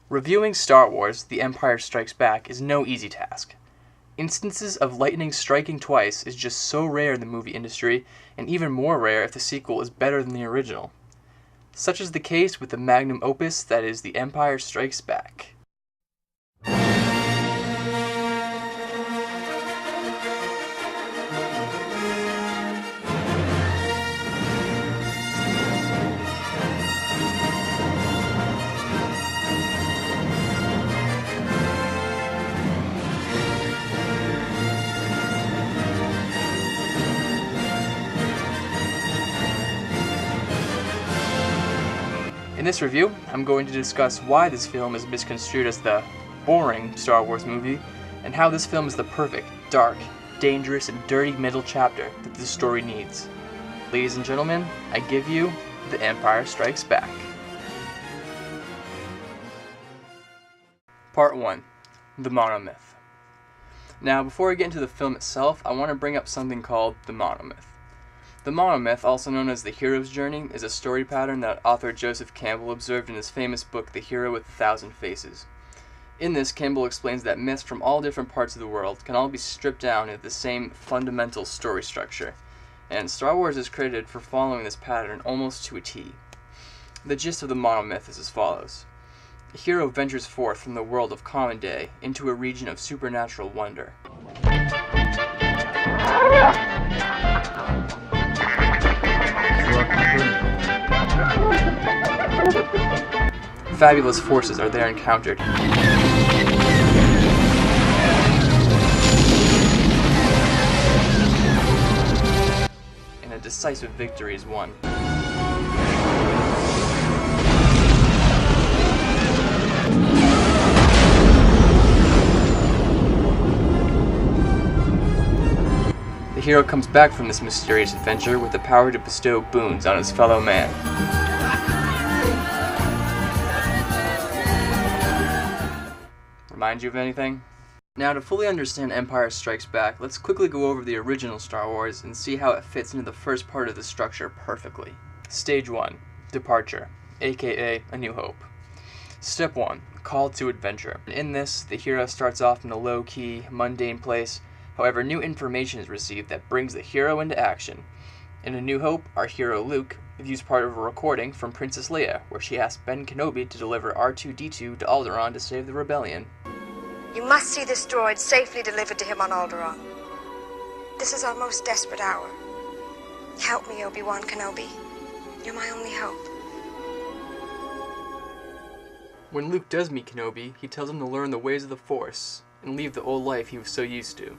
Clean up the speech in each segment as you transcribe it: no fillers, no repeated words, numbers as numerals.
Reviewing Star Wars: The Empire Strikes Back is no easy task. Instances of lightning striking twice is just so rare in the movie industry, and even more rare if the sequel is better than the original. Such is the case with the magnum opus that is The Empire Strikes Back. In this review, I'm going to discuss why this film is misconstrued as the boring Star Wars movie, and how this film is the perfect, dark, dangerous, and dirty middle chapter that this story needs. Ladies and gentlemen, I give you The Empire Strikes Back. Part 1. The Monomyth. Now, before I get into the film itself, I want to bring up something called the Monomyth. The monomyth, also known as the hero's journey, is a story pattern that author Joseph Campbell observed in his famous book, The Hero with 1,000 Faces. In this, Campbell explains that myths from all different parts of the world can all be stripped down into the same fundamental story structure, and Star Wars is credited for following this pattern almost to a T. The gist of the monomyth is as follows. A hero ventures forth from the world of common day into a region of supernatural wonder. Fabulous forces are there encountered. And a decisive victory is won. The hero comes back from this mysterious adventure with the power to bestow boons on his fellow man. Remind you of anything? Now, to fully understand Empire Strikes Back, let's quickly go over the original Star Wars and see how it fits into the first part of the structure perfectly. Stage 1. Departure, aka A New Hope. Step 1. Call to adventure. In this, the hero starts off in a low-key, mundane place. However, new information is received that brings the hero into action. In A New Hope, our hero Luke views part of a recording from Princess Leia, where she asks Ben Kenobi to deliver R2-D2 to Alderaan to save the rebellion. You must see this droid safely delivered to him on Alderaan. This is our most desperate hour. Help me, Obi-Wan Kenobi. You're my only hope. When Luke does meet Kenobi, he tells him to learn the ways of the Force and leave the old life he was so used to.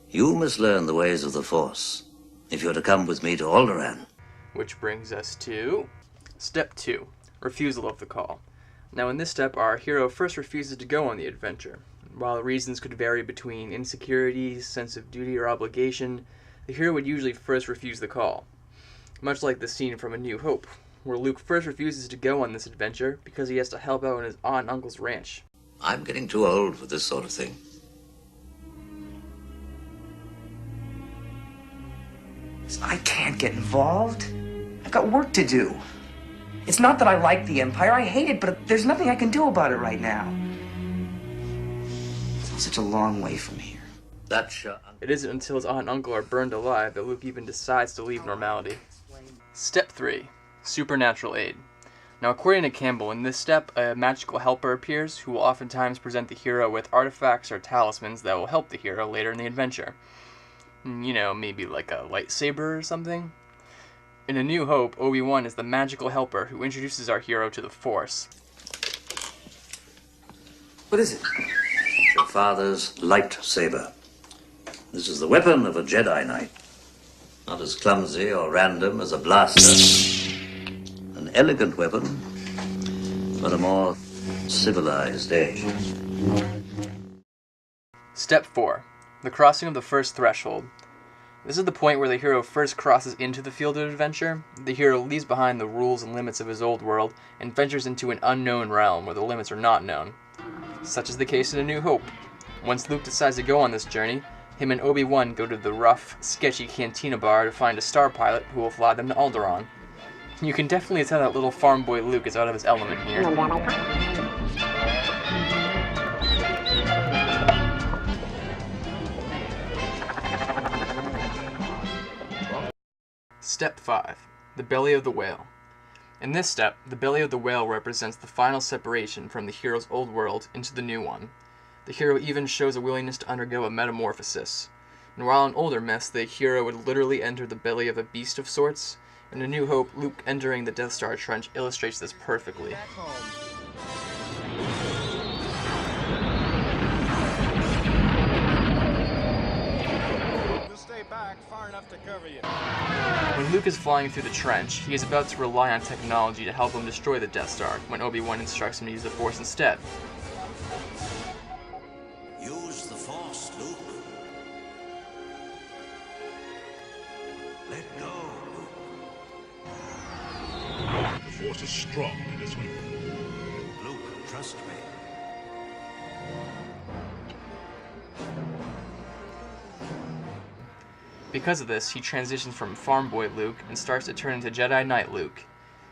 You must learn the ways of the Force if you're to come with me to Alderaan. Which brings us to Step 2. Refusal of the call. Now in this step, our hero first refuses to go on the adventure. While the reasons could vary between insecurities, sense of duty, or obligation, the hero would usually first refuse the call. Much like the scene from A New Hope, where Luke first refuses to go on this adventure because he has to help out on his aunt and uncle's ranch. I'm getting too old for this sort of thing. I can't get involved. I've got work to do. It's not that I like the Empire, I hate it, but there's nothing I can do about it right now. It's such a long way from here. It isn't until his aunt and uncle are burned alive that Luke even decides to leave normality. Step 3. Supernatural aid. Now, according to Campbell, in this step, a magical helper appears who will oftentimes present the hero with artifacts or talismans that will help the hero later in the adventure. You know, maybe like a lightsaber or something? In A New Hope, Obi-Wan is the magical helper who introduces our hero to the Force. What is it? Your father's lightsaber. This is the weapon of a Jedi Knight. Not as clumsy or random as a blaster. An elegant weapon for a more civilized age. Step 4. The crossing of the first threshold. This is the point where the hero first crosses into the field of adventure. The hero leaves behind the rules and limits of his old world and ventures into an unknown realm where the limits are not known. Such is the case in A New Hope. Once Luke decides to go on this journey, him and Obi-Wan go to the rough, sketchy cantina bar to find a star pilot who will fly them to Alderaan. You can definitely tell that little farm boy Luke is out of his element here. Step 5. The Belly of the Whale. In this step, the belly of the whale represents the final separation from the hero's old world into the new one. The hero even shows a willingness to undergo a metamorphosis. And while in older myths, the hero would literally enter the belly of a beast of sorts, in A New Hope, Luke entering the Death Star trench illustrates this perfectly. Far enough to cover you. When Luke is flying through the trench, he is about to rely on technology to help him destroy the Death Star when Obi-Wan instructs him to use the Force instead. Use the Force, Luke. Let go, Luke. The Force is strong in its weak. Luke, trust me. Because of this, he transitions from farm boy Luke and starts to turn into Jedi Knight Luke.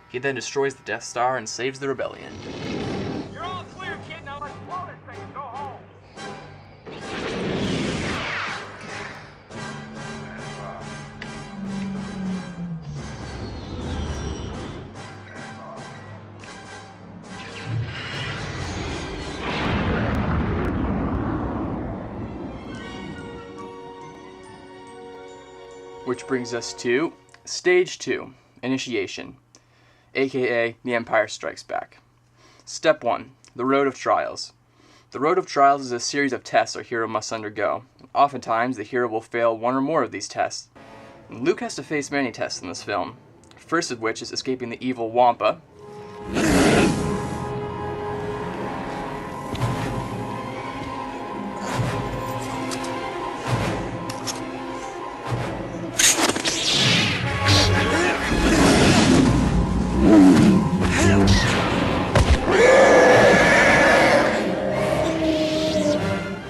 He then destroys the Death Star and saves the rebellion. You're all clear, kid. Now let's blow this thing and go home. Which brings us to Stage 2, Initiation, aka The Empire Strikes Back. Step 1, The Road of Trials. The Road of Trials is a series of tests our hero must undergo. Oftentimes, the hero will fail one or more of these tests. And Luke has to face many tests in this film, first of which is escaping the evil Wampa.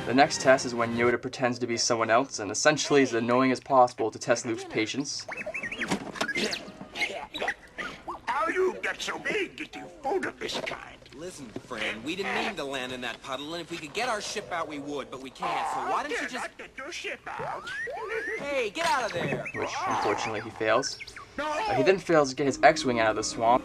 The next test is when Yoda pretends to be someone else and essentially is annoying as possible to test Luke's patience. How you get so big getting food of this kind? Listen, friend, we didn't mean to land in that puddle, and if we could get our ship out, we would, but we can't, so why don't you just... Not get your ship out. Hey, get out of there! Which, unfortunately, he fails. He then fails to get his X-Wing out of the swamp.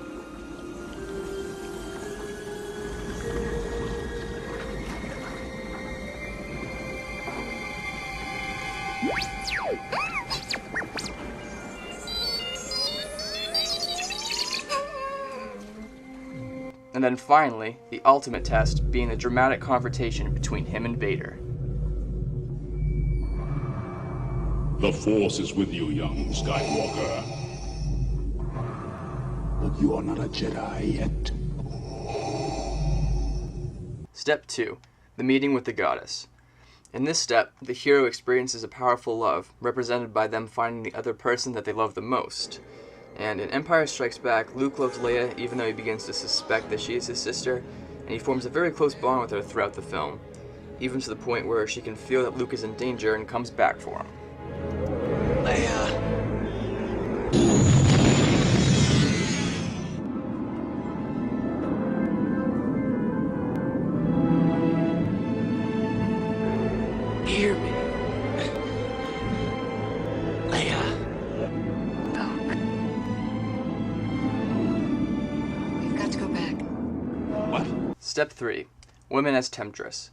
And then finally, the ultimate test being the dramatic confrontation between him and Vader. The Force is with you, young Skywalker. But you are not a Jedi yet. Step 2. The Meeting with the Goddess. In this step, the hero experiences a powerful love, represented by them finding the other person that they love the most. And in Empire Strikes Back, Luke loves Leia even though he begins to suspect that she is his sister, and he forms a very close bond with her throughout the film, even to the point where she can feel that Luke is in danger and comes back for him. Leia. Hear me. Leia. We've got to go back. What? Step 3. Women as Temptress.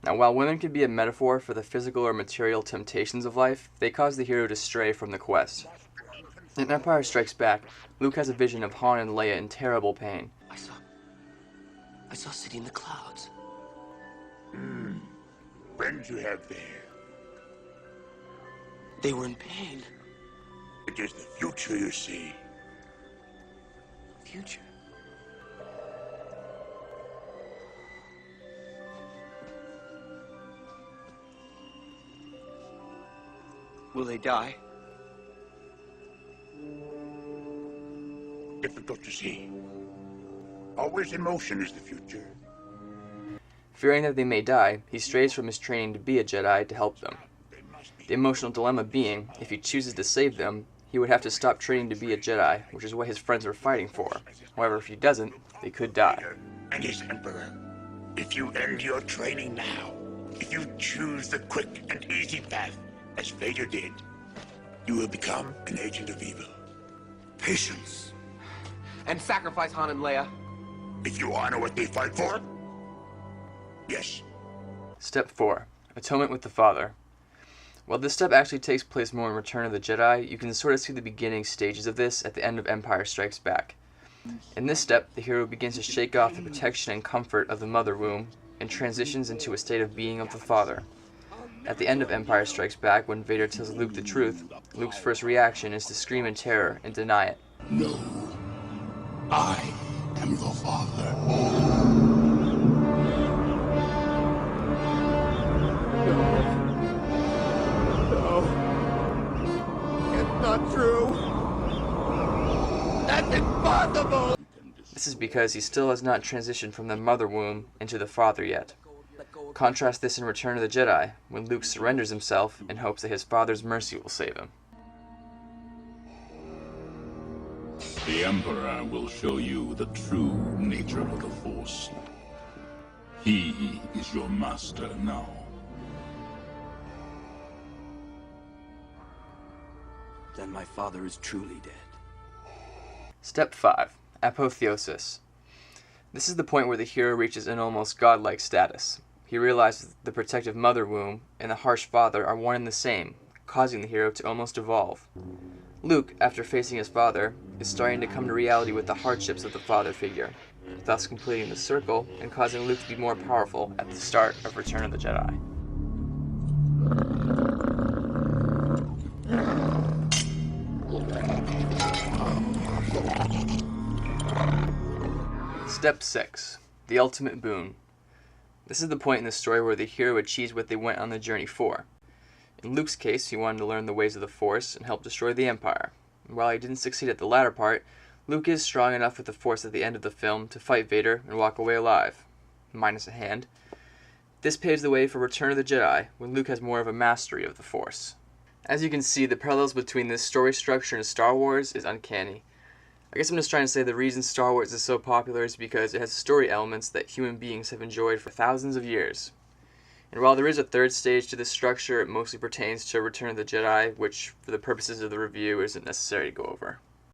Now, while women can be a metaphor for the physical or material temptations of life, they cause the hero to stray from the quest. In Empire Strikes Back, Luke has a vision of Han and Leia in terrible pain. I saw a city in the clouds. Friends you have there. They were in pain. It is the future you see. Future. Will they die? Difficult to see. Always in motion is the future. Fearing that they may die, he strays from his training to be a Jedi to help them. The emotional dilemma being, if he chooses to save them, he would have to stop training to be a Jedi, which is what his friends are fighting for. However, if he doesn't, they could die. And his Emperor. If you end your training now, if you choose the quick and easy path, as Vader did, you will become an agent of evil. patience. And sacrifice Han and Leia. If you honor what they fight for, yes. Step 4. Atonement with the Father. While this step actually takes place more in Return of the Jedi, you can sort of see the beginning stages of this at the end of Empire Strikes Back. In this step, the hero begins to shake off the protection and comfort of the mother womb and transitions into a state of being of the Father. At the end of Empire Strikes Back, when Vader tells Luke the truth, Luke's first reaction is to scream in terror and deny it. No. I am the Father. It's not true. That's impossible. This is because he still has not transitioned from the mother womb into the Father yet. Contrast this in Return of the Jedi, when Luke surrenders himself in hopes that his father's mercy will save him. The Emperor will show you the true nature of the Force. He is your master now. Then my father is truly dead. Step 5. Apotheosis. This is the point where the hero reaches an almost godlike status. He realizes that the protective mother womb and the harsh father are one and the same, causing the hero to almost evolve. Luke, after facing his father, is starting to come to reality with the hardships of the father figure, thus completing the circle and causing Luke to be more powerful at the start of Return of the Jedi. Step 6. The Ultimate Boon. This is the point in the story where the hero achieves what they went on the journey for. In Luke's case, he wanted to learn the ways of the Force and help destroy the Empire. And while he didn't succeed at the latter part, Luke is strong enough with the Force at the end of the film to fight Vader and walk away alive, minus a hand. This paves the way for Return of the Jedi, when Luke has more of a mastery of the Force. As you can see, the parallels between this story structure and Star Wars is uncanny. I guess I'm just trying to say the reason Star Wars is so popular is because it has story elements that human beings have enjoyed for thousands of years. And while there is a third stage to this structure, it mostly pertains to Return of the Jedi, which, for the purposes of the review, isn't necessary to go over.